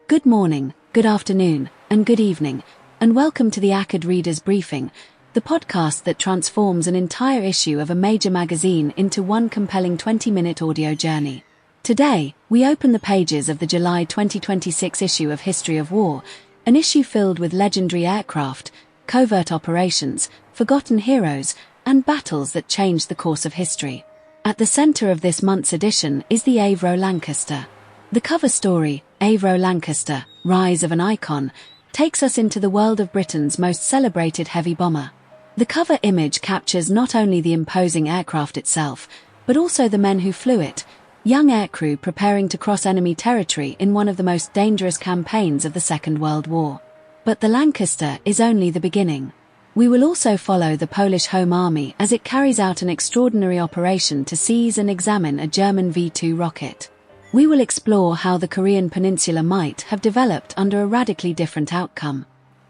Good morning, good afternoon, and good evening, and welcome to the ACAD Reader's Briefing, the podcast that transforms an entire issue of a major magazine into one compelling 20-minute audio journey. Today, we open the pages of the July 2026 issue of History of War, an issue filled with legendary aircraft, covert operations, forgotten heroes, and battles that changed the course of history. At the center of this month's edition is the Avro Lancaster. The cover story, Avro Lancaster, Rise of an Icon, takes us into the world of Britain's most celebrated heavy bomber. The cover image captures not only the imposing aircraft itself, but also the men who flew it, young aircrew preparing to cross enemy territory in one of the most dangerous campaigns of the Second World War. But the Lancaster is only the beginning. We will also follow the Polish Home Army as it carries out an extraordinary operation to seize and examine a German V-2 rocket. We will explore how the Korean Peninsula might have developed under a radically different outcome.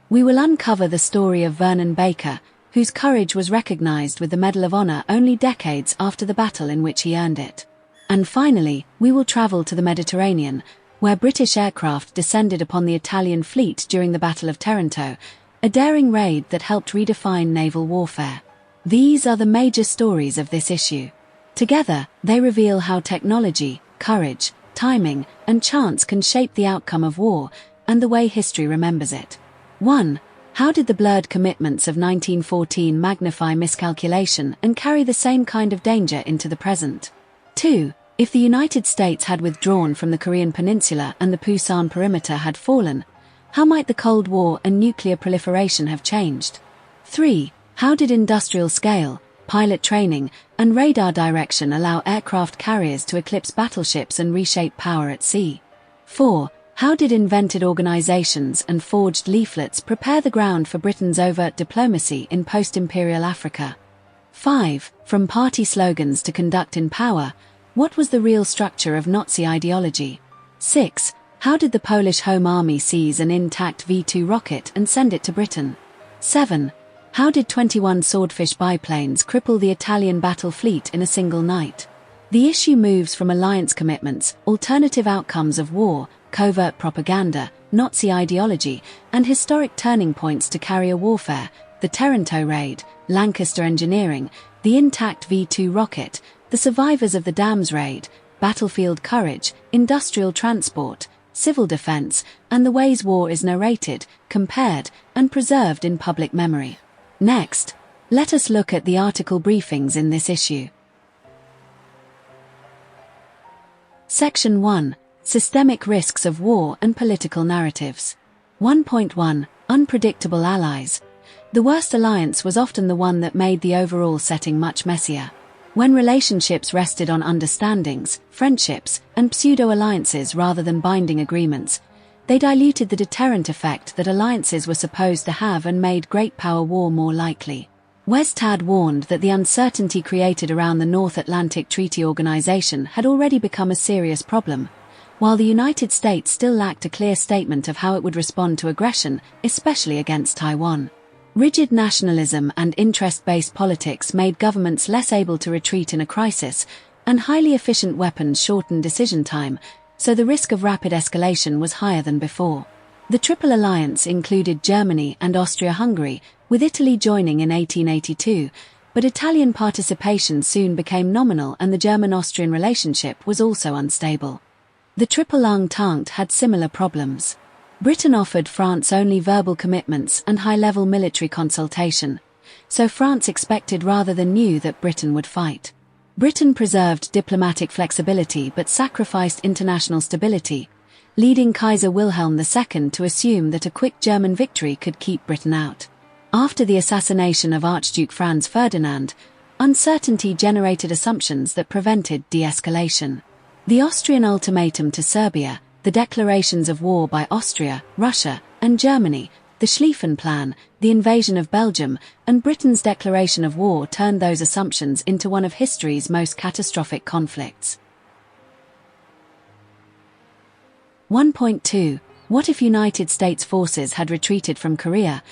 We will uncover the story of Vernon Baker, whose courage was recognized with the Medal of Honor only decades after the battle in which he earned it. And finally, we will travel to the Mediterranean, where British aircraft descended upon the Italian fleet during the Battle of Taranto, a daring raid that helped redefine naval warfare. These are the major stories of this issue. Together, they reveal how technology, courage, timing, and chance can shape the outcome of war and the way history remembers it. 1. How did the blurred commitments of 1914 magnify miscalculation and carry the same kind of danger into the present? 2. If the United States had withdrawn from the Korean Peninsula and the Pusan perimeter had fallen, how might the Cold War and nuclear proliferation have changed? 3. How did industrial scale, pilot training, and radar direction allow aircraft carriers to eclipse battleships and reshape power at sea? 4. How did invented organizations and forged leaflets prepare the ground for Britain's overt diplomacy in post-imperial Africa? 5. From party slogans to conduct in power, what was the real structure of Nazi ideology? 6. How did the Polish Home Army seize an intact V-2 rocket and send it to Britain? 7. How did 21 Swordfish biplanes cripple the Italian battle fleet in a single night? The issue moves from alliance commitments, alternative outcomes of war, covert propaganda, Nazi ideology, and historic turning points to carrier warfare, the Taranto raid, Lancaster engineering, the intact V-2 rocket, the survivors of the Dams raid, battlefield courage, industrial transport, civil defense, and the ways war is narrated, compared, and preserved in public memory. Next, let us look at the article briefings in this issue. Section 1. Systemic risks of war and political narratives. 1.1. Unpredictable allies. The worst alliance was often the one that made the overall setting much messier. When relationships rested on understandings, friendships, and pseudo-alliances rather than binding agreements, they diluted the deterrent effect that alliances were supposed to have and made great power war more likely. Westad warned that the uncertainty created around the North Atlantic Treaty Organization had already become a serious problem, while the United States still lacked a clear statement of how it would respond to aggression, especially against Taiwan. Rigid nationalism and interest-based politics made governments less able to retreat in a crisis, and highly efficient weapons shortened decision time, so the risk of rapid escalation was higher than before. The Triple Alliance included Germany and Austria-Hungary, with Italy joining in 1882, but Italian participation soon became nominal and the German-Austrian relationship was also unstable. The Triple Entente had similar problems. Britain offered France only verbal commitments and high-level military consultation, so France expected rather than knew that Britain would fight. Britain preserved diplomatic flexibility but sacrificed international stability, leading Kaiser Wilhelm II to assume that a quick German victory could keep Britain out. After the assassination of Archduke Franz Ferdinand, uncertainty generated assumptions that prevented de-escalation. The Austrian ultimatum to Serbia, the declarations of war by Austria, Russia, and Germany, the Schlieffen Plan, the invasion of Belgium, and Britain's declaration of war turned those assumptions into one of history's most catastrophic conflicts. 1.2. What if United States forces had retreated from Korea?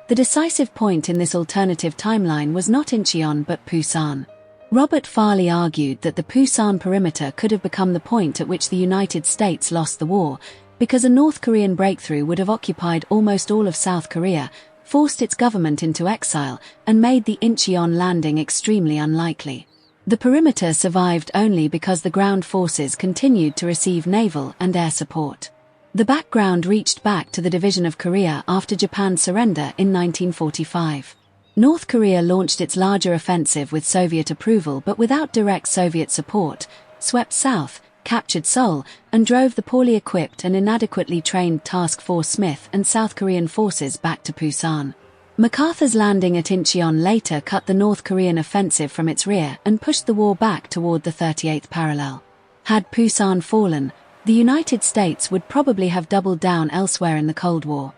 The decisive point in this alternative timeline was not Incheon but Pusan. Robert Farley argued that the Pusan perimeter could have become the point at which the United States lost the war, because a North Korean breakthrough would have occupied almost all of South Korea, forced its government into exile, and made the Incheon landing extremely unlikely. The perimeter survived only because the ground forces continued to receive naval and air support. The background reached back to the division of Korea after Japan's surrender in 1945. North Korea launched its larger offensive with Soviet approval but without direct Soviet support, swept south, captured Seoul, and drove the poorly equipped and inadequately trained Task Force Smith and South Korean forces back to Pusan. MacArthur's landing at Incheon later cut the North Korean offensive from its rear and pushed the war back toward the 38th parallel. Had Pusan fallen, the United States would probably have doubled down elsewhere in the Cold War.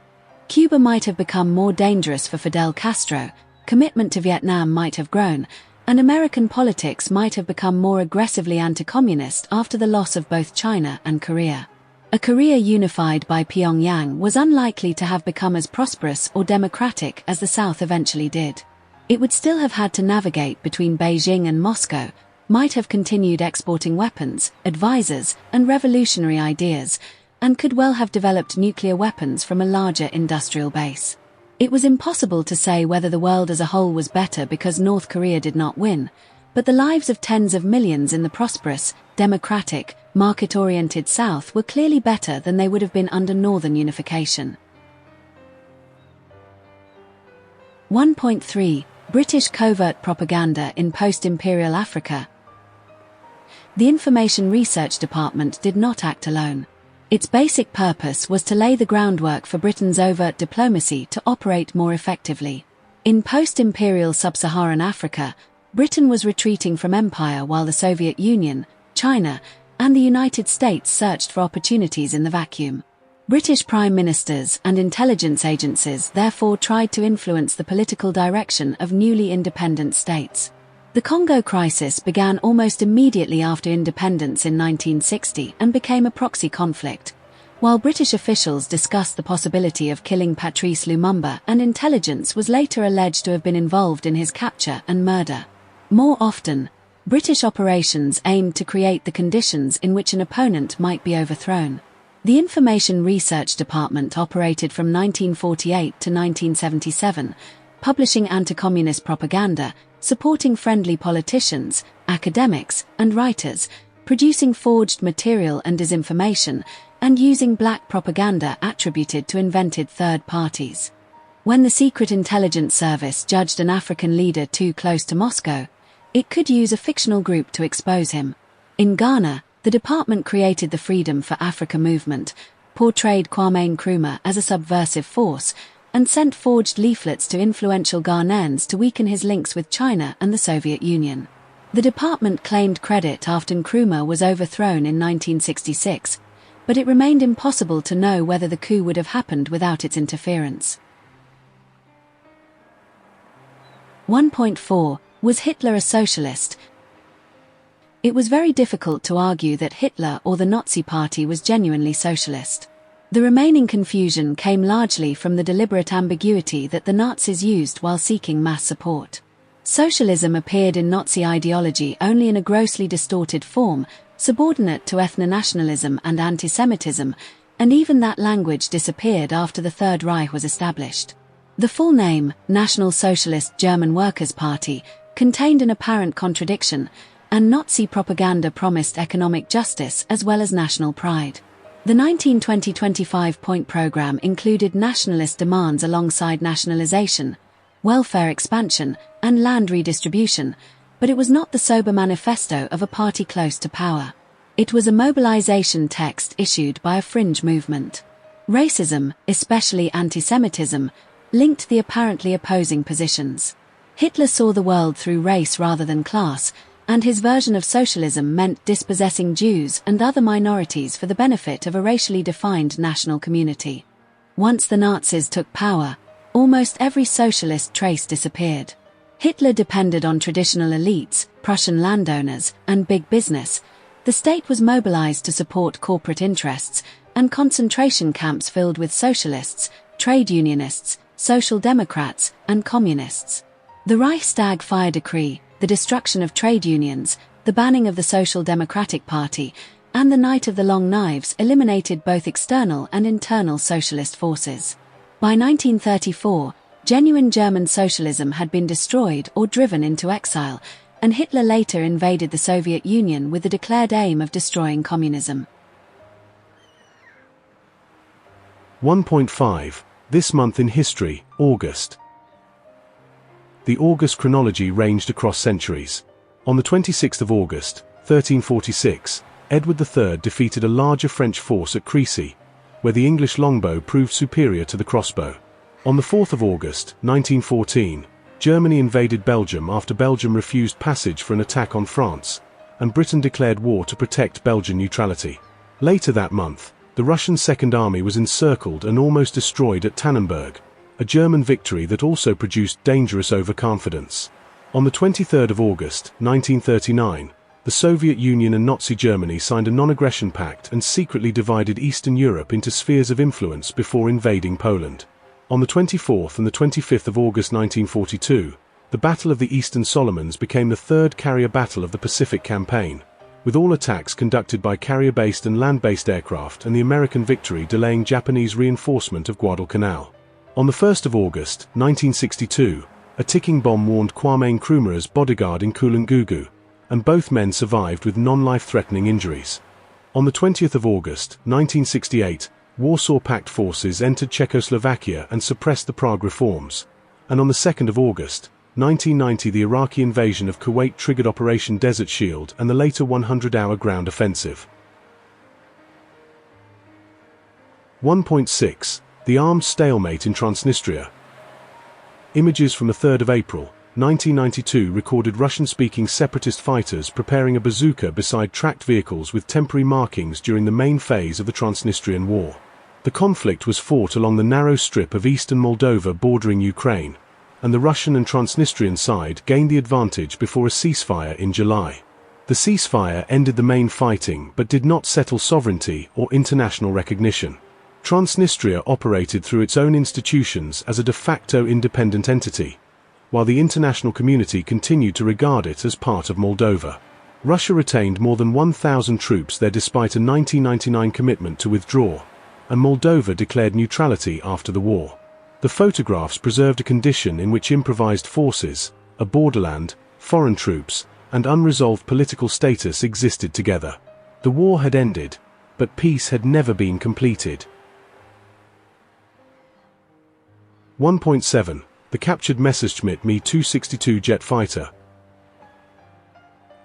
Cuba might have become more dangerous for Fidel Castro, commitment to Vietnam might have grown, and American politics might have become more aggressively anti-communist after the loss of both China and Korea. A Korea unified by Pyongyang was unlikely to have become as prosperous or democratic as the South eventually did. It would still have had to navigate between Beijing and Moscow, might have continued exporting weapons, advisors, and revolutionary ideas, and could well have developed nuclear weapons from a larger industrial base. It was impossible to say whether the world as a whole was better because North Korea did not win, but the lives of tens of millions in the prosperous, democratic, market-oriented South were clearly better than they would have been under Northern unification. 1.3 British covert propaganda in post-imperial Africa. The Information Research Department did not act alone. Its basic purpose was to lay the groundwork for Britain's overt diplomacy to operate more effectively. In post-imperial sub-Saharan Africa, Britain was retreating from empire while the Soviet Union, China, and the United States searched for opportunities in the vacuum. British prime ministers and intelligence agencies therefore tried to influence the political direction of newly independent states. The Congo crisis began almost immediately after independence in 1960 and became a proxy conflict. While British officials discussed the possibility of killing Patrice Lumumba, and intelligence was later alleged to have been involved in his capture and murder. More often, British operations aimed to create the conditions in which an opponent might be overthrown. The Information Research Department operated from 1948 to 1977, publishing anti-communist propaganda, supporting friendly politicians, academics, and writers, producing forged material and disinformation, and using black propaganda attributed to invented third parties. When the Secret Intelligence Service judged an African leader too close to Moscow, it could use a fictional group to expose him. In Ghana, the department created the Freedom for Africa movement, portrayed Kwame Nkrumah as a subversive force, and sent forged leaflets to influential Ghanaians to weaken his links with China and the Soviet Union. The department claimed credit after Nkrumah was overthrown in 1966, but it remained impossible to know whether the coup would have happened without its interference. 1.4 Was Hitler a socialist? It was very difficult to argue that Hitler or the Nazi Party was genuinely socialist. The remaining confusion came largely from the deliberate ambiguity that the Nazis used while seeking mass support. Socialism appeared in Nazi ideology only in a grossly distorted form, subordinate to ethno-nationalism and anti-Semitism, and even that language disappeared after the Third Reich was established. The full name, National Socialist German Workers' Party, contained an apparent contradiction, and Nazi propaganda promised economic justice as well as national pride. The 1920 25-point program included nationalist demands alongside nationalization, welfare expansion, and land redistribution, but it was not the sober manifesto of a party close to power. It was a mobilization text issued by a fringe movement. Racism, especially anti-Semitism, linked the apparently opposing positions. Hitler saw the world through race rather than class, and his version of socialism meant dispossessing Jews and other minorities for the benefit of a racially defined national community. Once the Nazis took power, almost every socialist trace disappeared. Hitler depended on traditional elites, Prussian landowners, and big business. The state was mobilized to support corporate interests, and concentration camps filled with socialists, trade unionists, social democrats, and communists. The Reichstag fire decree, the destruction of trade unions, the banning of the Social Democratic Party, and the Night of the Long Knives eliminated both external and internal socialist forces. By 1934, genuine German socialism had been destroyed or driven into exile, and Hitler later invaded the Soviet Union with the declared aim of destroying communism. 1.5. This month in history, August. The August chronology ranged across centuries. On the 26th of August, 1346, Edward III defeated a larger French force at Crécy, where the English longbow proved superior to the crossbow. On the 4th of August, 1914, Germany invaded Belgium after Belgium refused passage for an attack on France, and Britain declared war to protect Belgian neutrality. Later that month, the Russian Second Army was encircled and almost destroyed at Tannenberg, a German victory that also produced dangerous overconfidence. On the 23rd of August, 1939, the Soviet Union and Nazi Germany signed a non-aggression pact and secretly divided Eastern Europe into spheres of influence before invading Poland. On the 24th and the 25th of August 1942, the Battle of the Eastern Solomons became the third carrier battle of the Pacific Campaign, with all attacks conducted by carrier-based and land-based aircraft and the American victory delaying Japanese reinforcement of Guadalcanal. On the 1st of August, 1962, a ticking bomb warned Kwame Nkrumah's bodyguard in Kulangugu, and both men survived with non-life-threatening injuries. On the 20th of August, 1968, Warsaw Pact forces entered Czechoslovakia and suppressed the Prague reforms, and on the 2nd of August, 1990 the Iraqi invasion of Kuwait triggered Operation Desert Shield and the later 100-hour ground offensive. 1.6. The armed stalemate in Transnistria. Images from the 3rd of April, 1992 recorded Russian-speaking separatist fighters preparing a bazooka beside tracked vehicles with temporary markings during the main phase of the Transnistrian War. The conflict was fought along the narrow strip of eastern Moldova bordering Ukraine, and the Russian and Transnistrian side gained the advantage before a ceasefire in July. The ceasefire ended the main fighting but did not settle sovereignty or international recognition. Transnistria operated through its own institutions as a de facto independent entity, while the international community continued to regard it as part of Moldova. Russia retained more than 1,000 troops there despite a 1999 commitment to withdraw, and Moldova declared neutrality after the war. The photographs preserved a condition in which improvised forces, a borderland, foreign troops, and unresolved political status existed together. The war had ended, but peace had never been completed. 1.7. The captured Messerschmitt Me-262 jet fighter.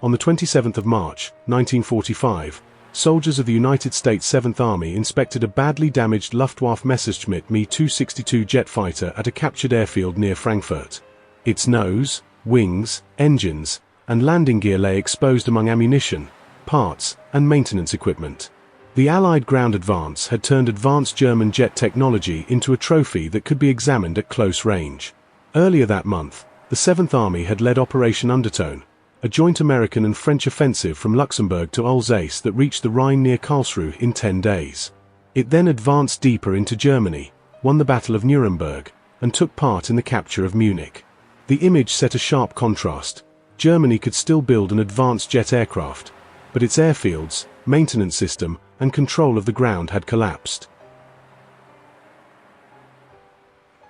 On the 27th of March, 1945, soldiers of the United States 7th Army inspected a badly damaged Luftwaffe Messerschmitt Me-262 jet fighter at a captured airfield near Frankfurt. Its nose, wings, engines, and landing gear lay exposed among ammunition, parts, and maintenance equipment. The Allied ground advance had turned advanced German jet technology into a trophy that could be examined at close range. Earlier that month, the 7th Army had led Operation Undertone, a joint American and French offensive from Luxembourg to Alsace that reached the Rhine near Karlsruhe in 10 days. It then advanced deeper into Germany, won the Battle of Nuremberg, and took part in the capture of Munich. The image set a sharp contrast. Germany could still build an advanced jet aircraft, but its airfields, maintenance system, and control of the ground had collapsed.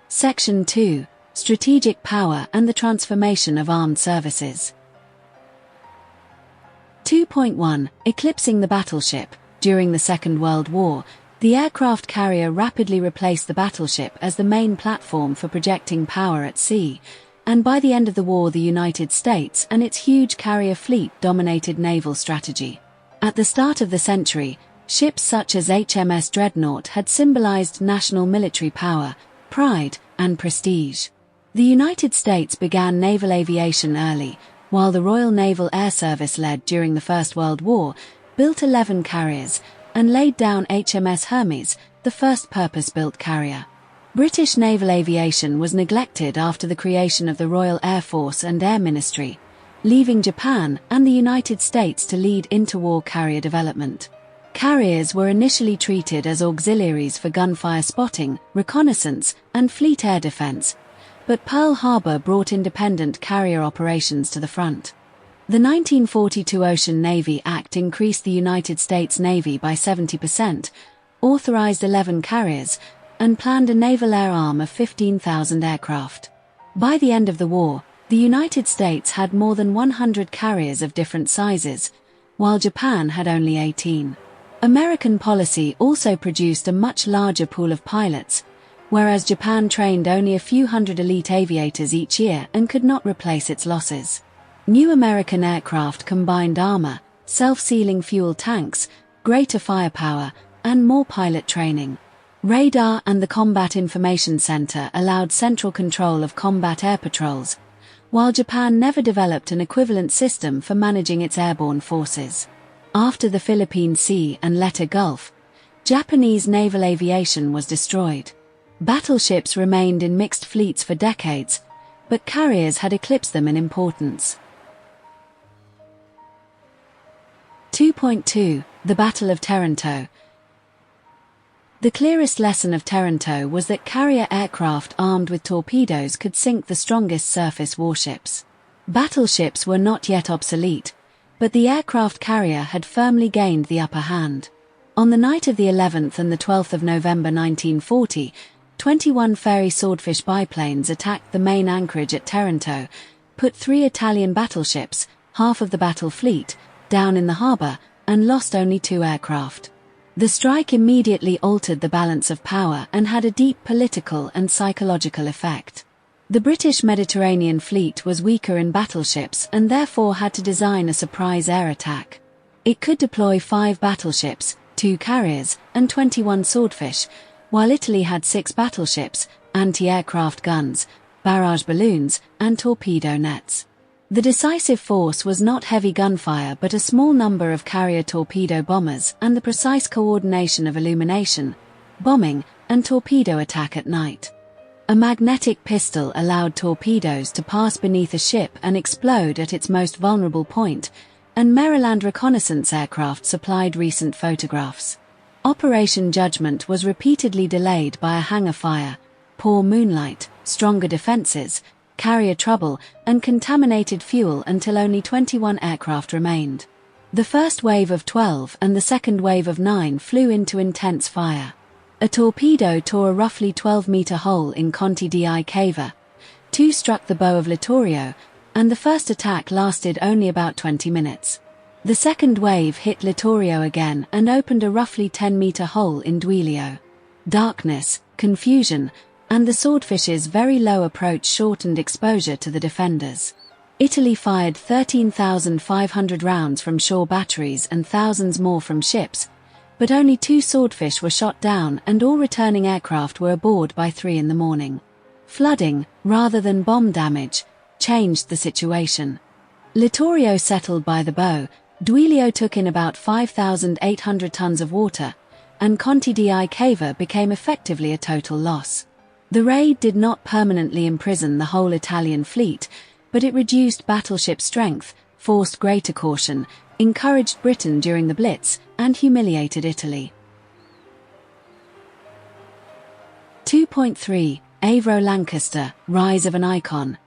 Section 2. Strategic Power and the Transformation of Armed Services. 2.1. Eclipsing the battleship. During the Second World War, the aircraft carrier rapidly replaced the battleship as the main platform for projecting power at sea, and by the end of the war the United States and its huge carrier fleet dominated naval strategy. At the start of the century, ships such as HMS Dreadnought had symbolized national military power, pride, and prestige. The United States began naval aviation early, while the Royal Naval Air Service led during the First World War, built 11 carriers, and laid down HMS Hermes, the first purpose-built carrier. British naval aviation was neglected after the creation of the Royal Air Force and Air Ministry, leaving Japan and the United States to lead interwar carrier development. Carriers were initially treated as auxiliaries for gunfire spotting, reconnaissance, and fleet air defense, But Pearl Harbor brought independent carrier operations to the front. The 1942 Ocean Navy Act increased the United States Navy by 70%, authorized 11 carriers, and planned a naval air arm of 15,000 aircraft. By the end of the war, the United States had more than 100 carriers of different sizes, while Japan had only 18. American policy also produced a much larger pool of pilots, whereas Japan trained only a few hundred elite aviators each year and could not replace its losses. New American aircraft combined armor, self-sealing fuel tanks, greater firepower, and more pilot training. Radar and the Combat Information Center allowed central control of combat air patrols, while Japan never developed an equivalent system for managing its airborne forces. After the Philippine Sea and Leyte Gulf, Japanese naval aviation was destroyed. Battleships remained in mixed fleets for decades, but carriers had eclipsed them in importance. 2.2 The Battle of Taranto. The clearest lesson of Taranto was that carrier aircraft armed with torpedoes could sink the strongest surface warships. Battleships were not yet obsolete, but the aircraft carrier had firmly gained the upper hand. On the night of the 11th and the 12th of November 1940, 21 Fairey Swordfish biplanes attacked the main anchorage at Taranto, put 3 Italian battleships, half of the battle fleet, down in the harbor, and lost only 2 aircraft. The strike immediately altered the balance of power and had a deep political and psychological effect. The British Mediterranean fleet was weaker in battleships and therefore had to design a surprise air attack. It could deploy 5 battleships, 2 carriers, and 21 Swordfish, while Italy had 6 battleships, anti-aircraft guns, barrage balloons, and torpedo nets. The decisive force was not heavy gunfire but a small number of carrier torpedo bombers and the precise coordination of illumination, bombing, and torpedo attack at night. A magnetic pistol allowed torpedoes to pass beneath a ship and explode at its most vulnerable point, and Maryland reconnaissance aircraft supplied recent photographs. Operation Judgment was repeatedly delayed by a hangar fire, poor moonlight, stronger defenses, carrier trouble, and contaminated fuel until only 21 aircraft remained. The first wave of 12 and the second wave of 9 flew into intense fire. A torpedo tore a roughly 12-meter hole in Conti di Cava, 2 struck the bow of Littorio, and the first attack lasted only about 20 minutes. The second wave hit Littorio again and opened a roughly 10-meter hole in Duilio. Darkness, confusion, and the Swordfish's very low approach shortened exposure to the defenders. Italy fired 13,500 rounds from shore batteries and thousands more from ships, but only 2 Swordfish were shot down and all returning aircraft were aboard by 3 in the morning. Flooding, rather than bomb damage, changed the situation. Littorio settled by the bow, Duilio took in about 5,800 tons of water, and Conti di Cava became effectively a total loss. The raid did not permanently imprison the whole Italian fleet, but it reduced battleship strength, forced greater caution, encouraged Britain during the Blitz, and humiliated Italy. 2.3 Avro Lancaster, Rise of an Icon.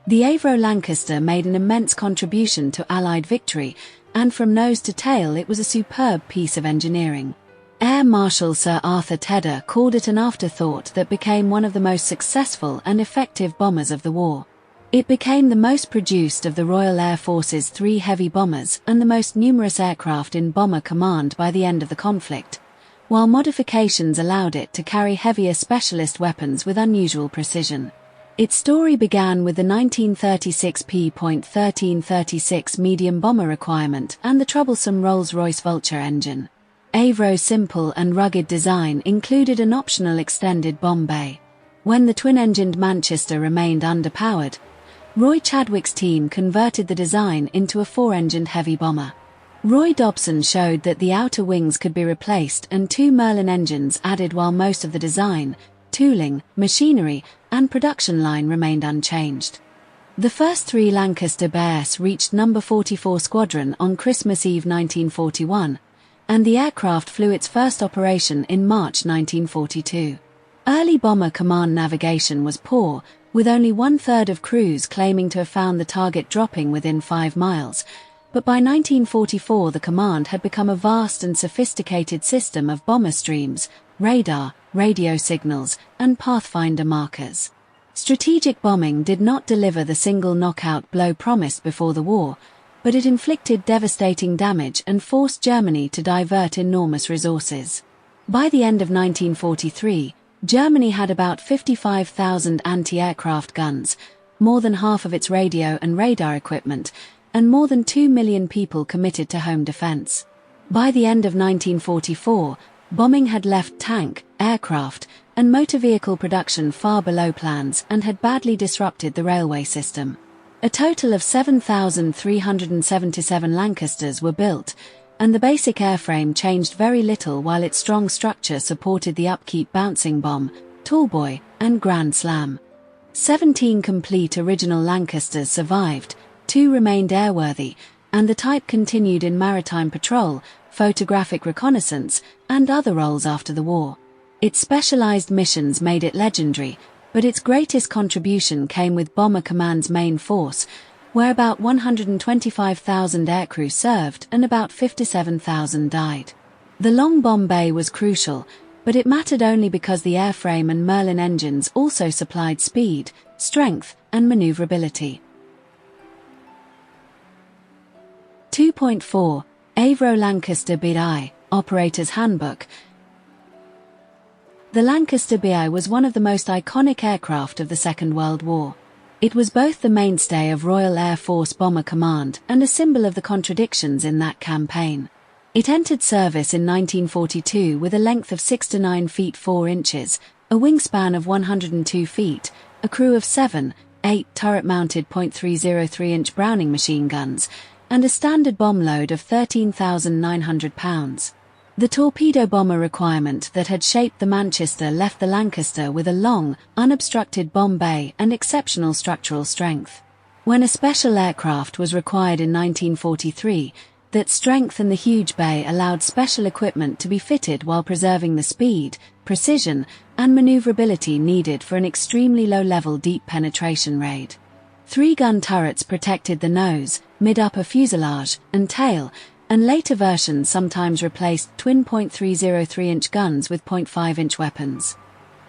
The Avro Lancaster made an immense contribution to Allied victory, and from nose to tail it was a superb piece of engineering. Air Marshal Sir Arthur Tedder called it an afterthought that became one of the most successful and effective bombers of the war. It became the most produced of the Royal Air Force's 3 heavy bombers and the most numerous aircraft in Bomber Command by the end of the conflict, while modifications allowed it to carry heavier specialist weapons with unusual precision. Its story began with the 1936 P.1336 medium bomber requirement and the troublesome Rolls-Royce Vulture engine. Avro's simple and rugged design included an optional extended bomb bay. When the twin-engined Manchester remained underpowered, Roy Chadwick's team converted the design into a 4-engined heavy bomber. Roy Dobson showed that the outer wings could be replaced and 2 Merlin engines added while most of the design, tooling, machinery, and production line remained unchanged. The first 3 Lancaster BAs reached No. 44 Squadron on Christmas Eve 1941, and the aircraft flew its first operation in March 1942. Early Bomber Command navigation was poor, with only 1/3 of crews claiming to have found the target dropping within 5 miles. But by 1944 the command had become a vast and sophisticated system of bomber streams, radar, radio signals, and pathfinder markers. Strategic bombing did not deliver the single knockout blow promised before the war, but it inflicted devastating damage and forced Germany to divert enormous resources. By the end of 1943, Germany had about 55,000 anti-aircraft guns, more than half of its radio and radar equipment, and more than 2 million people committed to home defense. By the end of 1944, bombing had left tank, aircraft, and motor vehicle production far below plans and had badly disrupted the railway system. A total of 7,377 Lancasters were built, and the basic airframe changed very little while its strong structure supported the upkeep bouncing bomb, tallboy, and Grand Slam. 17 complete original Lancasters survived, 2 remained airworthy, and the type continued in maritime patrol, photographic reconnaissance, and other roles after the war. Its specialized missions made it legendary, but its greatest contribution came with Bomber Command's main force, where about 125,000 aircrew served and about 57,000 died. The long bomb bay was crucial, but it mattered only because the airframe and Merlin engines also supplied speed, strength, and maneuverability. 2.4 Avro Lancaster BI, Operator's Handbook. The Lancaster BI was one of the most iconic aircraft of the Second World War. It was both the mainstay of Royal Air Force Bomber Command and a symbol of the contradictions in that campaign. It entered service in 1942 with a length of 6 to 9 feet 4 inches, a wingspan of 102 feet, a crew of 7, 8 turret-mounted .303-inch Browning machine guns, and a standard bomb load of 13,900 pounds. The torpedo bomber requirement that had shaped the Manchester left the Lancaster with a long, unobstructed bomb bay and exceptional structural strength. When a special aircraft was required in 1943, that strength and the huge bay allowed special equipment to be fitted while preserving the speed, precision, and maneuverability needed for an extremely low-level deep penetration raid. 3 gun turrets protected the nose, mid-upper fuselage, and tail, and later versions sometimes replaced twin .303-inch guns with .5-inch weapons.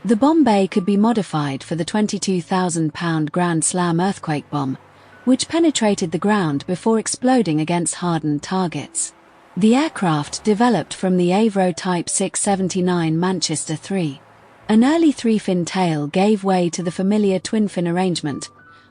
The bomb bay could be modified for the 22,000-pound Grand Slam earthquake bomb, which penetrated the ground before exploding against hardened targets. The aircraft developed from the Avro Type 679 Manchester III. An early 3-fin tail gave way to the familiar twin-fin arrangement,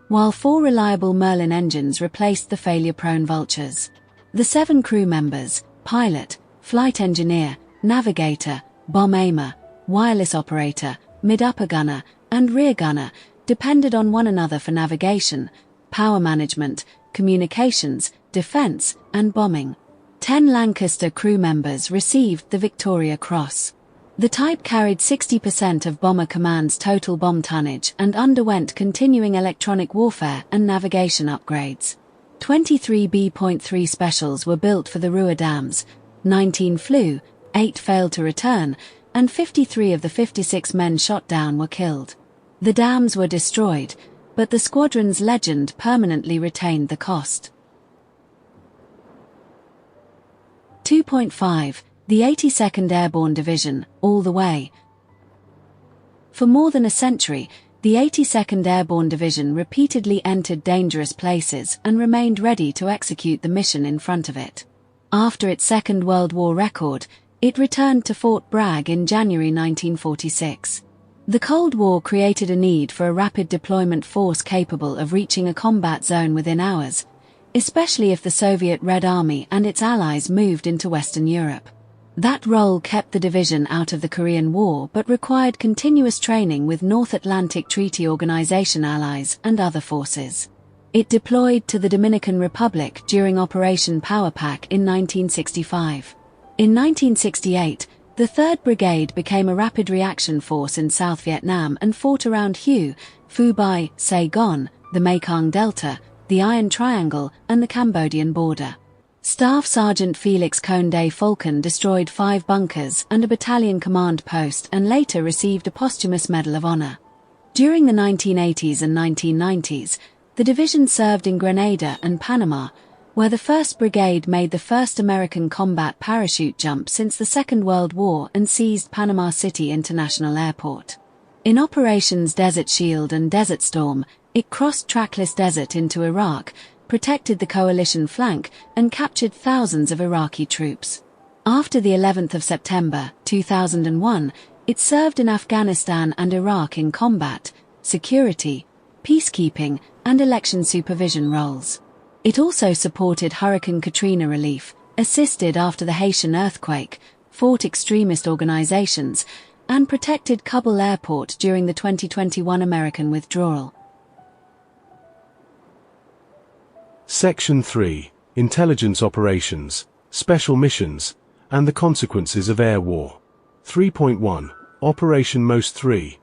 while 4 reliable Merlin engines replaced the failure-prone Vultures. The 7 crew members, pilot, flight engineer, navigator, bomb aimer, wireless operator, mid-upper gunner, and rear gunner, depended on one another for navigation, power management, communications, defense, and bombing. 10 Lancaster crew members received the Victoria Cross. The type carried 60% of Bomber Command's total bomb tonnage and underwent continuing electronic warfare and navigation upgrades. 23 B.3 specials were built for the Ruhr dams, 19 flew, 8 failed to return, and 53 of the 56 men shot down were killed. The dams were destroyed, but the squadron's legend permanently retained the cost. 2.5 The 82nd Airborne Division, all the way. For more than a century, the 82nd Airborne Division repeatedly entered dangerous places and remained ready to execute the mission in front of it. After its Second World War record, it returned to Fort Bragg in January 1946. The Cold War created a need for a rapid deployment force capable of reaching a combat zone within hours, especially if the Soviet Red Army and its allies moved into Western Europe. That role kept the division out of the Korean War but required continuous training with North Atlantic Treaty Organization allies and other forces. It deployed to the Dominican Republic during Operation Power Pack in 1965. In 1968, the 3rd Brigade became a rapid reaction force in South Vietnam and fought around Hue, Phu Bai, Saigon, the Mekong Delta, the Iron Triangle, and the Cambodian border. Staff Sergeant Felix Conde Falcon destroyed 5 bunkers and a battalion command post and later received a posthumous Medal of Honor. During the 1980s and 1990s, the division served in Grenada and Panama, where the 1st Brigade made the first American combat parachute jump since the Second World War and seized Panama City International Airport. In Operations Desert Shield and Desert Storm, it crossed trackless desert into Iraq, protected the coalition flank, and captured thousands of Iraqi troops. After the 11th of September, 2001, it served in Afghanistan and Iraq in combat, security, peacekeeping, and election supervision roles. It also supported Hurricane Katrina relief, assisted after the Haitian earthquake, fought extremist organizations, and protected Kabul Airport during the 2021 American withdrawal. Section 3: Intelligence Operations, Special Missions, and the Consequences of Air War. 3.1 Operation Most 3.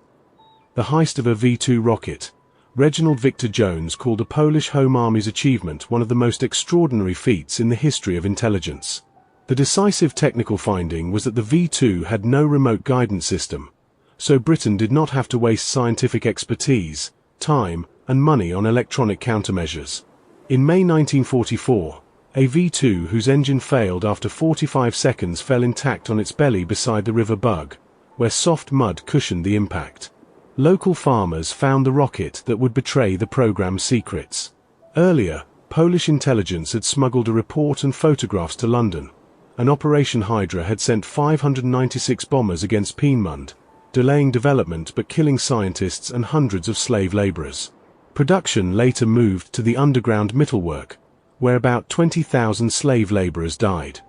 The heist of a V-2 rocket. Reginald Victor Jones called the Polish Home Army's achievement one of the most extraordinary feats in the history of intelligence. The decisive technical finding was that the V-2 had no remote guidance system, so Britain did not have to waste scientific expertise, time, and money on electronic countermeasures. In May 1944, a V-2 whose engine failed after 45 seconds fell intact on its belly beside the River Bug, where soft mud cushioned the impact. Local farmers found the rocket that would betray the program's secrets. Earlier, Polish intelligence had smuggled a report and photographs to London, and Operation Hydra had sent 596 bombers against Peenemünde, delaying development but killing scientists and hundreds of slave laborers. Production later moved to the underground Mittelwerk, where about 20,000 slave laborers died.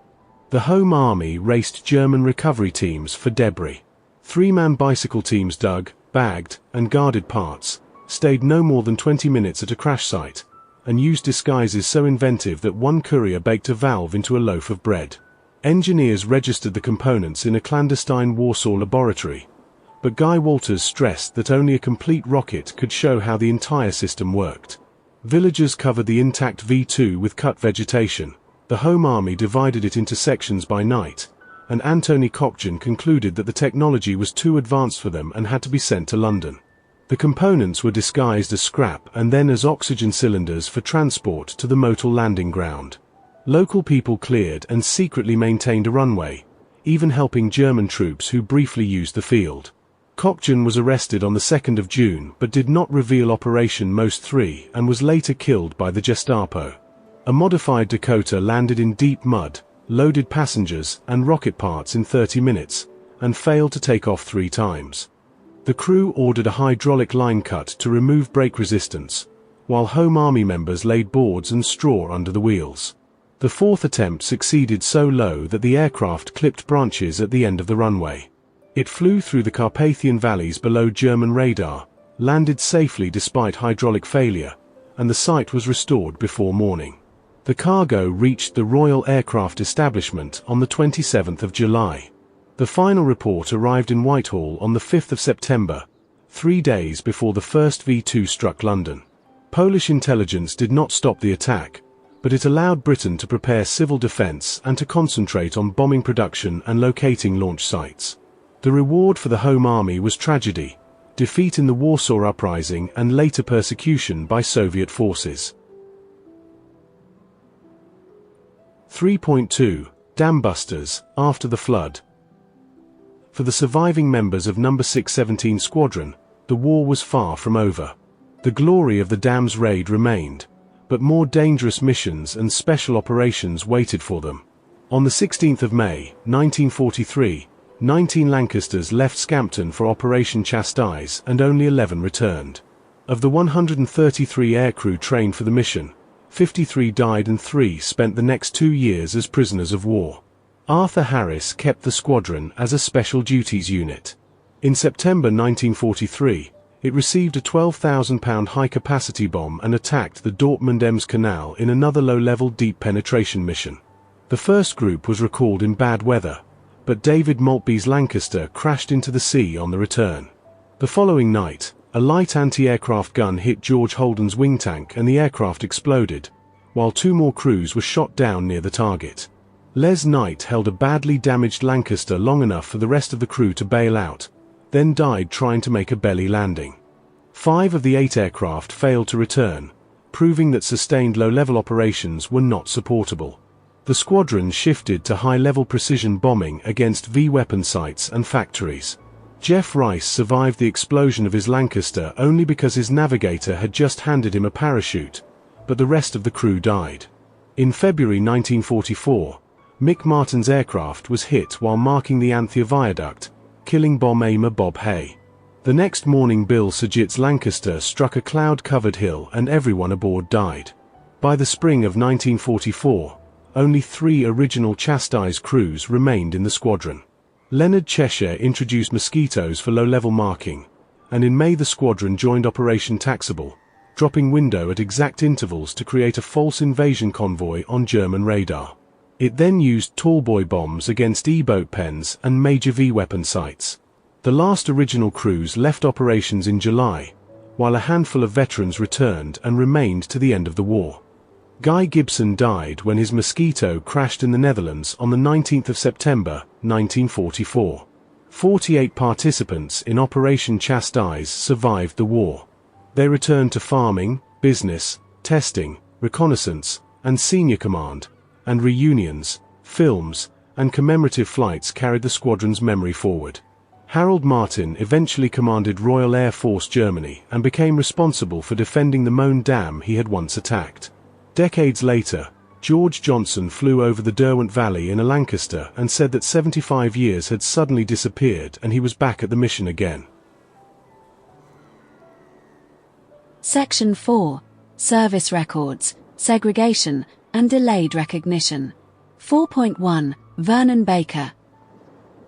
The Home Army raced German recovery teams for debris. 3-man bicycle teams dug, bagged, and guarded parts, stayed no more than 20 minutes at a crash site, and used disguises so inventive that one courier baked a valve into a loaf of bread. Engineers registered the components in a clandestine Warsaw laboratory, but Guy Walters stressed that only a complete rocket could show how the entire system worked. Villagers covered the intact V-2 with cut vegetation. The Home Army divided it into sections by night, and Antony Cockburn concluded that the technology was too advanced for them and had to be sent to London. The components were disguised as scrap and then as oxygen cylinders for transport to the Motul landing ground. Local people cleared and secretly maintained a runway, even helping German troops who briefly used the field. Cockburn was arrested on the 2nd of June but did not reveal Operation Most 3 and was later killed by the Gestapo. A modified Dakota landed in deep mud, loaded passengers and rocket parts in 30 minutes, and failed to take off 3 times. The crew ordered a hydraulic line cut to remove brake resistance, while Home Army members laid boards and straw under the wheels. The 4th attempt succeeded so low that the aircraft clipped branches at the end of the runway. It flew through the Carpathian valleys below German radar, landed safely despite hydraulic failure, and the site was restored before morning. The cargo reached the Royal Aircraft Establishment on the 27th of July. The final report arrived in Whitehall on the 5th of September, 3 days before the first V-2 struck London. Polish intelligence did not stop the attack, but it allowed Britain to prepare civil defense and to concentrate on bombing production and locating launch sites. The reward for the Home Army was tragedy, defeat in the Warsaw Uprising and later persecution by Soviet forces. 3.2 Dam Busters, After the Flood. For the surviving members of No. 617 Squadron, the war was far from over. The glory of the dams raid remained, but more dangerous missions and special operations waited for them. On the 16th of May, 1943, 19 Lancasters left Scampton for Operation Chastise and only 11 returned. Of the 133 aircrew trained for the mission, 53 died and 3 spent the next 2 years as prisoners of war. Arthur Harris kept the squadron as a special duties unit. In September 1943, it received a 12,000-pound high-capacity bomb and attacked the Dortmund-Ems Canal in another low-level deep penetration mission. The first group was recalled in bad weather, but David Maltby's Lancaster crashed into the sea on the return. The following night, a light anti-aircraft gun hit George Holden's wing tank and the aircraft exploded, while 2 more crews were shot down near the target. Les Knight held a badly damaged Lancaster long enough for the rest of the crew to bail out, then died trying to make a belly landing. 5 of the 8 aircraft failed to return, proving that sustained low-level operations were not supportable. The squadron shifted to high-level precision bombing against V weapon sites and factories. Jeff Rice survived the explosion of his Lancaster only because his navigator had just handed him a parachute, but the rest of the crew died. In February 1944, Mick Martin's aircraft was hit while marking the Anthea Viaduct, killing bomb aimer Bob Hay. The next morning Bill Sajit's Lancaster struck a cloud-covered hill and everyone aboard died. By the spring of 1944, only 3 original Chastise crews remained in the squadron. Leonard Cheshire introduced mosquitoes for low-level marking, and in May the squadron joined Operation Taxable, dropping window at exact intervals to create a false invasion convoy on German radar. It then used tallboy bombs against E-boat pens and major V-weapon sites. The last original crews left operations in July, while a handful of veterans returned and remained to the end of the war. Guy Gibson died when his Mosquito crashed in the Netherlands on the 19th of September, 1944. 48 participants in Operation Chastise survived the war. They returned to farming, business, testing, reconnaissance, and senior command, and reunions, films, and commemorative flights carried the squadron's memory forward. Harold Martin eventually commanded Royal Air Force Germany and became responsible for defending the Moan Dam he had once attacked. Decades later, George Johnson flew over the Derwent Valley in a Lancaster and said that 75 years had suddenly disappeared and he was back at the mission again. Section 4. Service Records, Segregation, and Delayed Recognition. 4.1. Vernon Baker.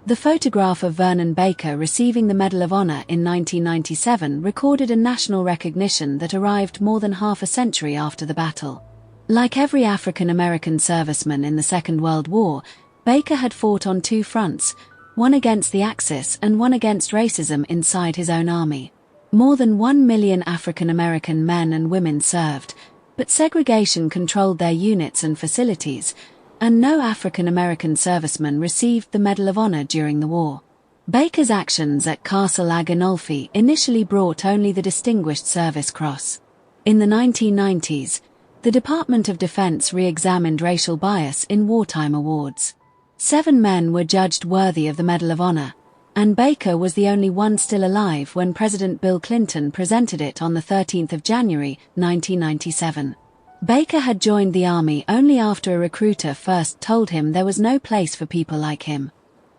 The photograph of Vernon Baker receiving the Medal of Honor in 1997 recorded a national recognition that arrived more than half a century after the battle. Like every African-American serviceman in the Second World War, Baker had fought on 2 fronts, one against the Axis and one against racism inside his own army. More than 1 million African-American men and women served, but segregation controlled their units and facilities, and no African-American serviceman received the Medal of Honor during the war. Baker's actions at Castle Agonulphy initially brought only the Distinguished Service Cross. In the 1990s, the Department of Defense re-examined racial bias in wartime awards. 7 men were judged worthy of the Medal of Honor, and Baker was the only one still alive when President Bill Clinton presented it on the 13th of January, 1997. Baker had joined the army only after a recruiter first told him there was no place for people like him.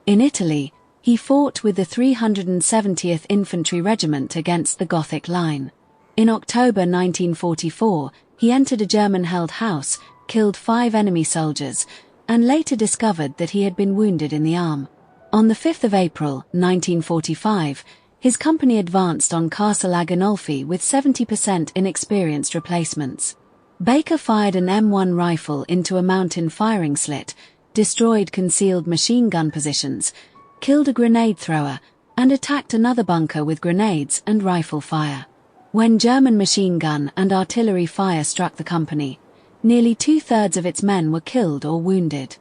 In Italy, he fought with the 370th Infantry Regiment against the Gothic Line. In October 1944, he entered a German-held house, killed 5 enemy soldiers, and later discovered that he had been wounded in the arm. On the 5th of April, 1945, his company advanced on Castle Agonulphy with 70% inexperienced replacements. Baker fired an M1 rifle into a mountain firing slit, destroyed concealed machine gun positions, killed a grenade thrower, and attacked another bunker with grenades and rifle fire. When German machine gun and artillery fire struck the company, nearly 2/3 of its men were killed or wounded.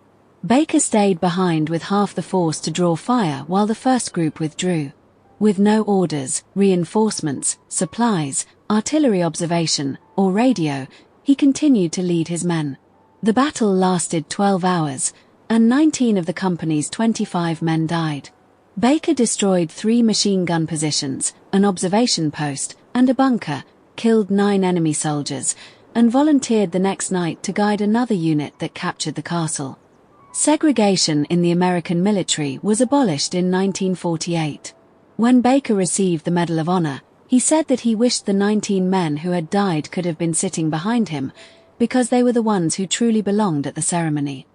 Baker stayed behind with half the force to draw fire while the first group withdrew. With no orders, reinforcements, supplies, artillery observation, or radio, he continued to lead his men. The battle lasted 12 hours, and 19 of the company's 25 men died. Baker destroyed 3 machine gun positions, an observation post, and a bunker, killed 9 enemy soldiers, and volunteered the next night to guide another unit that captured the castle. Segregation in the American military was abolished in 1948. When Baker received the Medal of Honor, he said that he wished the 19 men who had died could have been sitting behind him, because they were the ones who truly belonged at the ceremony.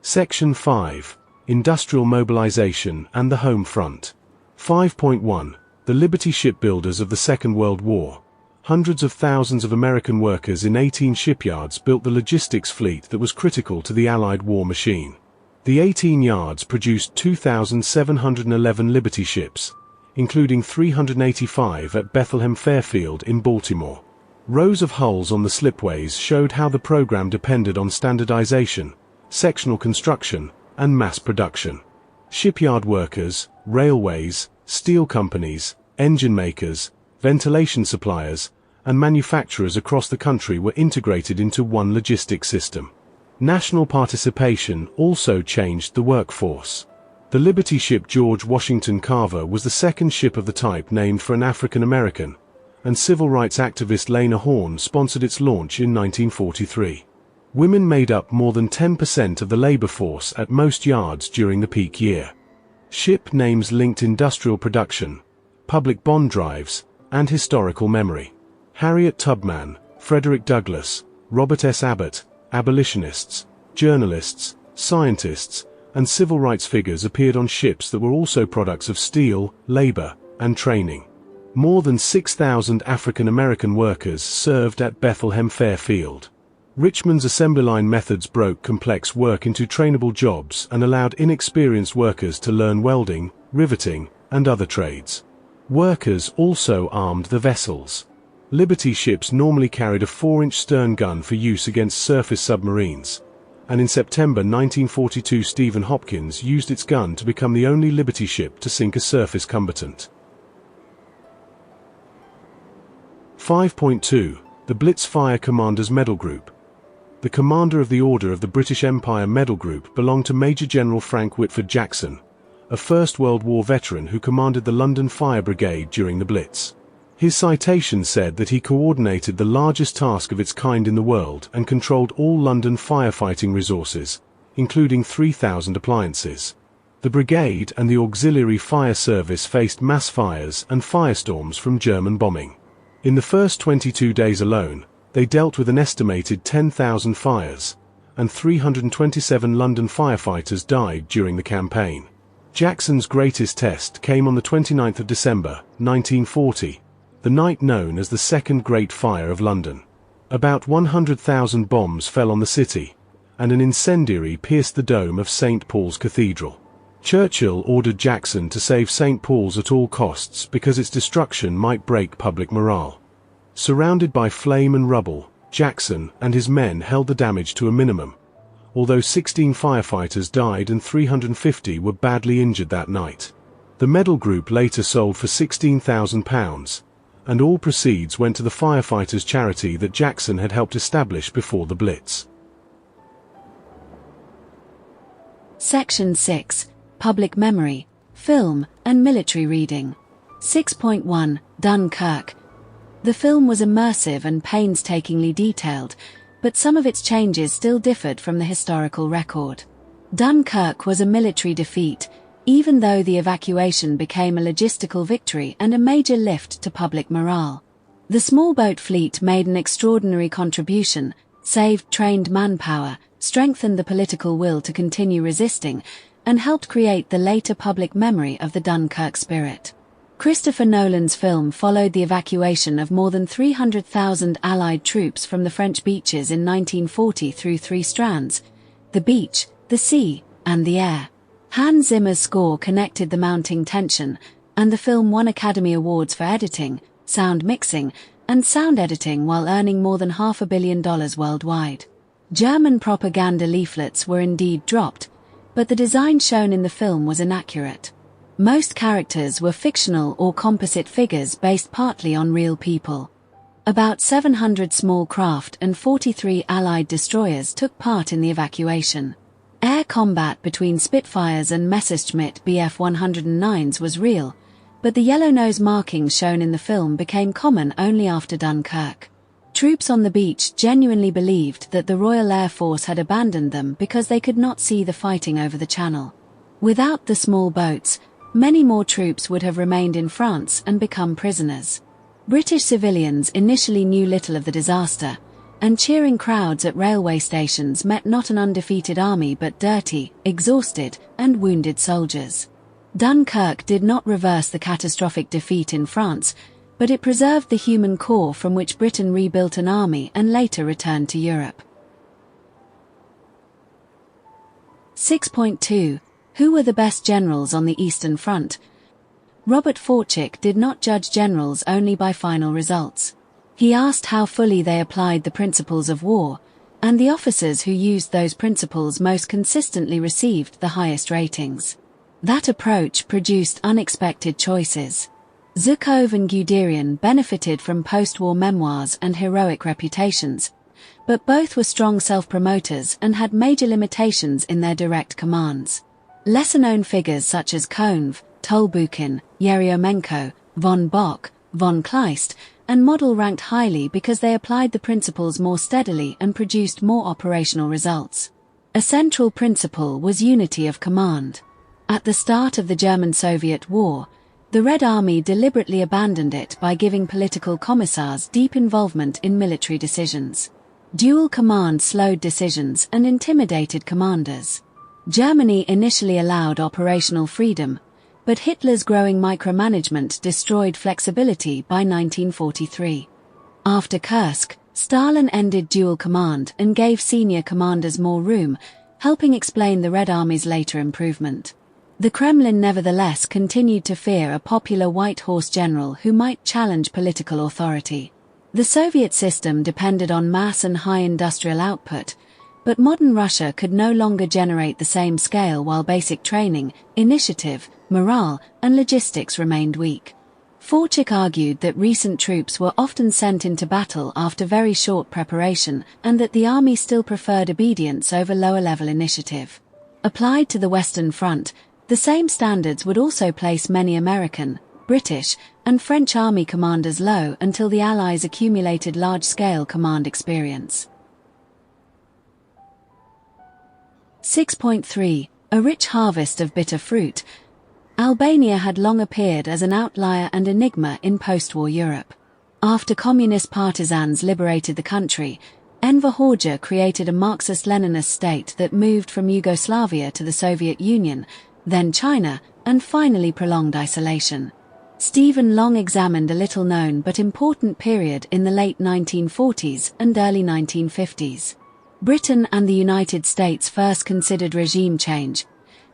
Section 5. Industrial Mobilization and the Home Front. 5.1. The Liberty Shipbuilders of the Second World War. Hundreds of thousands of American workers in 18 shipyards built the logistics fleet that was critical to the Allied war machine. The 18 yards produced 2,711 Liberty ships, including 385 at Bethlehem Fairfield in Baltimore. Rows of hulls on the slipways showed how the program depended on standardization, sectional construction, and mass production. Shipyard workers, railways, steel companies, engine makers, ventilation suppliers, and manufacturers across the country were integrated into one logistics system. National participation also changed the workforce. The Liberty ship George Washington Carver was the second ship of the type named for an African American, and civil rights activist Lena Horne sponsored its launch in 1943. Women made up more than 10% of the labor force at most yards during the peak year. Ship names linked industrial production, public bond drives, and historical memory. Harriet Tubman, Frederick Douglass, Robert S. Abbott, abolitionists, journalists, scientists, and civil rights figures appeared on ships that were also products of steel, labor, and training. More than 6,000 African American workers served at Bethlehem Fairfield. Richmond's assembly line methods broke complex work into trainable jobs and allowed inexperienced workers to learn welding, riveting, and other trades. Workers also armed the vessels. Liberty ships normally carried a 4-inch stern gun for use against surface submarines, and in September 1942 Stephen Hopkins used its gun to become the only Liberty ship to sink a surface combatant. 5.2. The Blitz Fire Commanders Medal Group. The commander of the Order of the British Empire Medal Group belonged to Major General Frank Whitford Jackson, a First World War veteran who commanded the London Fire Brigade during the Blitz. His citation said that he coordinated the largest task of its kind in the world and controlled all London firefighting resources, including 3,000 appliances. The brigade and the auxiliary fire service faced mass fires and firestorms from German bombing. In the first 22 days alone, they dealt with an estimated 10,000 fires, and 327 London firefighters died during the campaign. Jackson's greatest test came on the 29th of December, 1940, the night known as the Second Great Fire of London. About 100,000 bombs fell on the city, and an incendiary pierced the dome of St. Paul's Cathedral. Churchill ordered Jackson to save St. Paul's at all costs because its destruction might break public morale. Surrounded by flame and rubble, Jackson and his men held the damage to a minimum, although 16 firefighters died and 350 were badly injured that night. The medal group later sold for £16,000, and all proceeds went to the firefighters' charity that Jackson had helped establish before the Blitz. Section 6. Public Memory, Film, and Military Reading. 6.1. Dunkirk. The film was immersive and painstakingly detailed, but some of its changes still differed from the historical record. Dunkirk was a military defeat, even though the evacuation became a logistical victory and a major lift to public morale. The small boat fleet made an extraordinary contribution, saved trained manpower, strengthened the political will to continue resisting, and helped create the later public memory of the Dunkirk spirit. Christopher Nolan's film followed the evacuation of more than 300,000 Allied troops from the French beaches in 1940 through 3 strands: the beach, the sea, and the air. Hans Zimmer's score connected the mounting tension, and the film won Academy Awards for editing, sound mixing, and sound editing while earning more than $500 million worldwide. German propaganda leaflets were indeed dropped, but the design shown in the film was inaccurate. Most characters were fictional or composite figures based partly on real people. About 700 small craft and 43 Allied destroyers took part in the evacuation. Air combat between Spitfires and Messerschmitt Bf-109s was real, but the yellow nose markings shown in the film became common only after Dunkirk. Troops on the beach genuinely believed that the Royal Air Force had abandoned them because they could not see the fighting over the channel. Without the small boats, many more troops would have remained in France and become prisoners. British civilians initially knew little of the disaster, and cheering crowds at railway stations met not an undefeated army but dirty, exhausted, and wounded soldiers. Dunkirk did not reverse the catastrophic defeat in France, but it preserved the human core from which Britain rebuilt an army and later returned to Europe. 6.2. Who were the best generals on the Eastern Front? Robert Forczyk did not judge generals only by final results. He asked how fully they applied the principles of war, and the officers who used those principles most consistently received the highest ratings. That approach produced unexpected choices. Zhukov and Guderian benefited from post-war memoirs and heroic reputations, but both were strong self-promoters and had major limitations in their direct commands. Lesser-known figures such as Konv, Tolbukin, Yeryomenko, von Bock, von Kleist, and Model ranked highly because they applied the principles more steadily and produced more operational results. A central principle was unity of command. At the start of the German-Soviet War, the Red Army deliberately abandoned it by giving political commissars deep involvement in military decisions. Dual command slowed decisions and intimidated commanders. Germany initially allowed operational freedom, but Hitler's growing micromanagement destroyed flexibility by 1943. After Kursk, Stalin ended dual command and gave senior commanders more room, helping explain the Red Army's later improvement. The Kremlin nevertheless continued to fear a popular white horse general who might challenge political authority. The Soviet system depended on mass and high industrial output, but modern Russia could no longer generate the same scale while basic training, initiative, morale, and logistics remained weak. Forchik argued that recent troops were often sent into battle after very short preparation and that the army still preferred obedience over lower-level initiative. Applied to the Western Front, the same standards would also place many American, British, and French army commanders low until the Allies accumulated large-scale command experience. 6.3. A rich harvest of bitter fruit. Albania had long appeared as an outlier and enigma in post-war Europe. After communist partisans liberated the country, Enver Hoxha created a Marxist-Leninist state that moved from Yugoslavia to the Soviet Union, then China, and finally prolonged isolation. Stephen Long examined a little-known but important period in the late 1940s and early 1950s. Britain and the United States first considered regime change,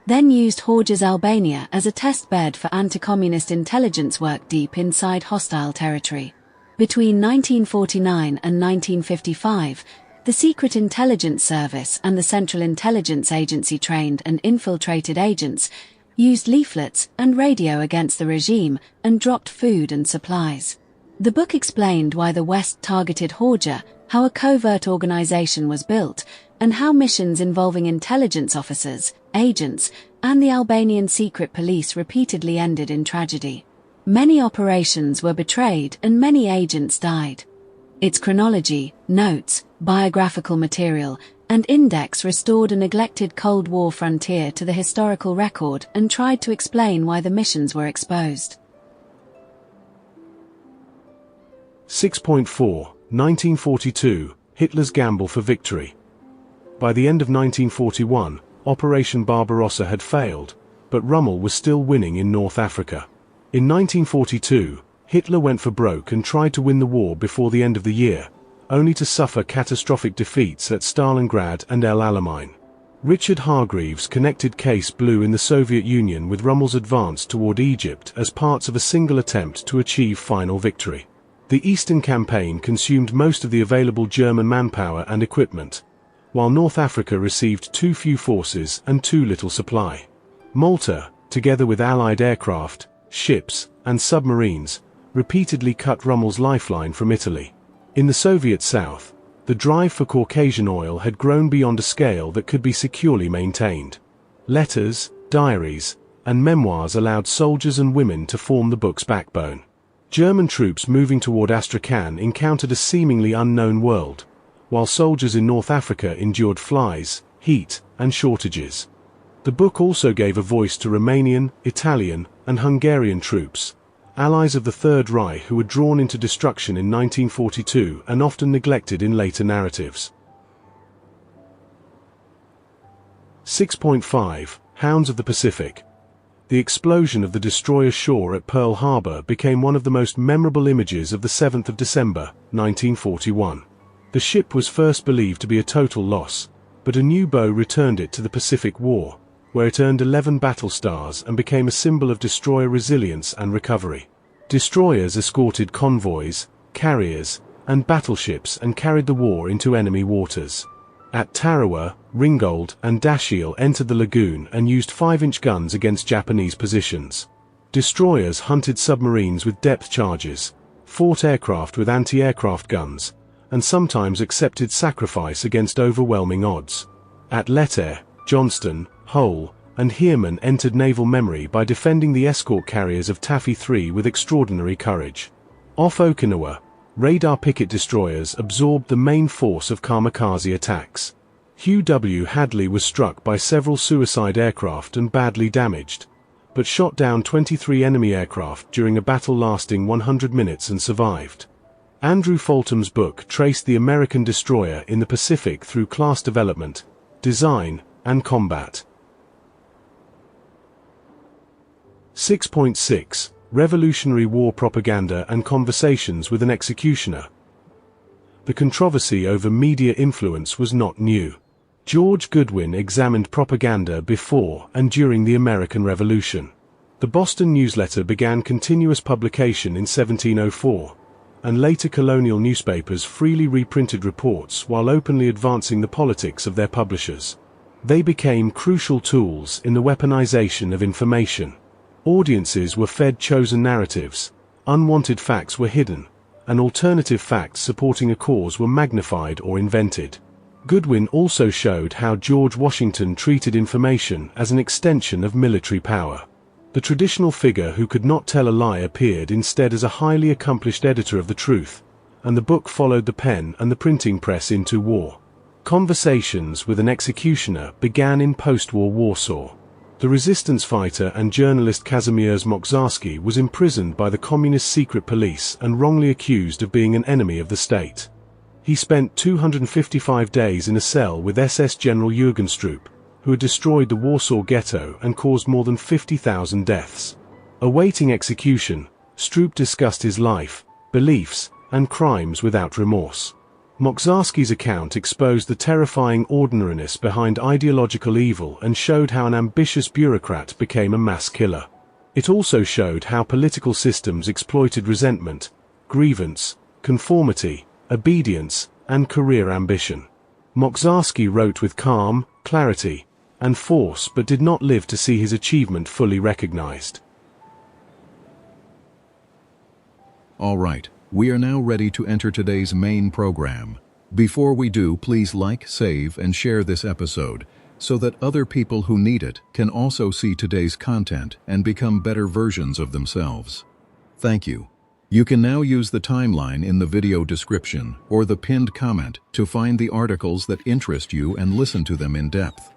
then used Hoxha's Albania as a test bed for anti-communist intelligence work deep inside hostile territory. Between 1949 and 1955, the Secret Intelligence Service and the Central Intelligence Agency trained and infiltrated agents, used leaflets and radio against the regime, and dropped food and supplies. The book explained why the West targeted Hoxha, how a covert organization was built, and how missions involving intelligence officers, agents, and the Albanian secret police repeatedly ended in tragedy. Many operations were betrayed and many agents died. Its chronology, notes, biographical material, and index restored a neglected Cold War frontier to the historical record and tried to explain why the missions were exposed. 6.4. 1942, Hitler's Gamble for Victory. By the end of 1941, Operation Barbarossa had failed, but Rommel was still winning in North Africa. In 1942, Hitler went for broke and tried to win the war before the end of the year, only to suffer catastrophic defeats at Stalingrad and El Alamein. Richard Hargreaves connected Case Blue in the Soviet Union with Rommel's advance toward Egypt as parts of a single attempt to achieve final victory. The Eastern Campaign consumed most of the available German manpower and equipment, while North Africa received too few forces and too little supply. Malta, together with Allied aircraft, ships, and submarines, repeatedly cut Rommel's lifeline from Italy. In the Soviet South, the drive for Caucasian oil had grown beyond a scale that could be securely maintained. Letters, diaries, and memoirs allowed soldiers and women to form the book's backbone. German troops moving toward Astrakhan encountered a seemingly unknown world, while soldiers in North Africa endured flies, heat, and shortages. The book also gave a voice to Romanian, Italian, and Hungarian troops, allies of the Third Reich who were drawn into destruction in 1942 and often neglected in later narratives. 6.5. Hounds of the Pacific. The explosion of the destroyer Shaw at Pearl Harbor became one of the most memorable images of the 7th of December, 1941. The ship was first believed to be a total loss, but a new bow returned it to the Pacific War, where it earned 11 battle stars and became a symbol of destroyer resilience and recovery. Destroyers escorted convoys, carriers, and battleships and carried the war into enemy waters. At Tarawa, Ringgold and Dashiell entered the lagoon and used 5-inch guns against Japanese positions. Destroyers hunted submarines with depth charges, fought aircraft with anti-aircraft guns, and sometimes accepted sacrifice against overwhelming odds. At Letair, Johnston, Hull, and Heermann entered naval memory by defending the escort carriers of Taffy 3 with extraordinary courage. Off Okinawa, radar picket destroyers absorbed the main force of kamikaze attacks. Hugh W. Hadley was struck by several suicide aircraft and badly damaged, but shot down 23 enemy aircraft during a battle lasting 100 minutes and survived. Andrew Fulton's book traced the American destroyer in the Pacific through class development, design, and combat. 6.6 Revolutionary War Propaganda and Conversations with an Executioner. The controversy over media influence was not new. George Goodwin examined propaganda before and during the American Revolution. The Boston Newsletter began continuous publication in 1704, and later colonial newspapers freely reprinted reports while openly advancing the politics of their publishers. They became crucial tools in the weaponization of information. Audiences were fed chosen narratives, unwanted facts were hidden, and alternative facts supporting a cause were magnified or invented. Goodwin also showed how George Washington treated information as an extension of military power. The traditional figure who could not tell a lie appeared instead as a highly accomplished editor of the truth, and the book followed the pen and the printing press into war. Conversations with an Executioner began in post-war Warsaw. The resistance fighter and journalist Kazimierz Moczarski was imprisoned by the communist secret police and wrongly accused of being an enemy of the state. He spent 255 days in a cell with SS General Jürgen Stroop, who had destroyed the Warsaw Ghetto and caused more than 50,000 deaths. Awaiting execution, Stroop discussed his life, beliefs, and crimes without remorse. Moczarski's account exposed the terrifying ordinariness behind ideological evil and showed how an ambitious bureaucrat became a mass killer. It also showed how political systems exploited resentment, grievance, conformity, obedience, and career ambition. Moczarski wrote with calm, clarity, and force but did not live to see his achievement fully recognized. All right, we are now ready to enter today's main program. Before we do, please like, save, and share this episode so that other people who need it can also see today's content and become better versions of themselves. Thank you. You can now use the timeline in the video description or the pinned comment to find the articles that interest you and listen to them in depth.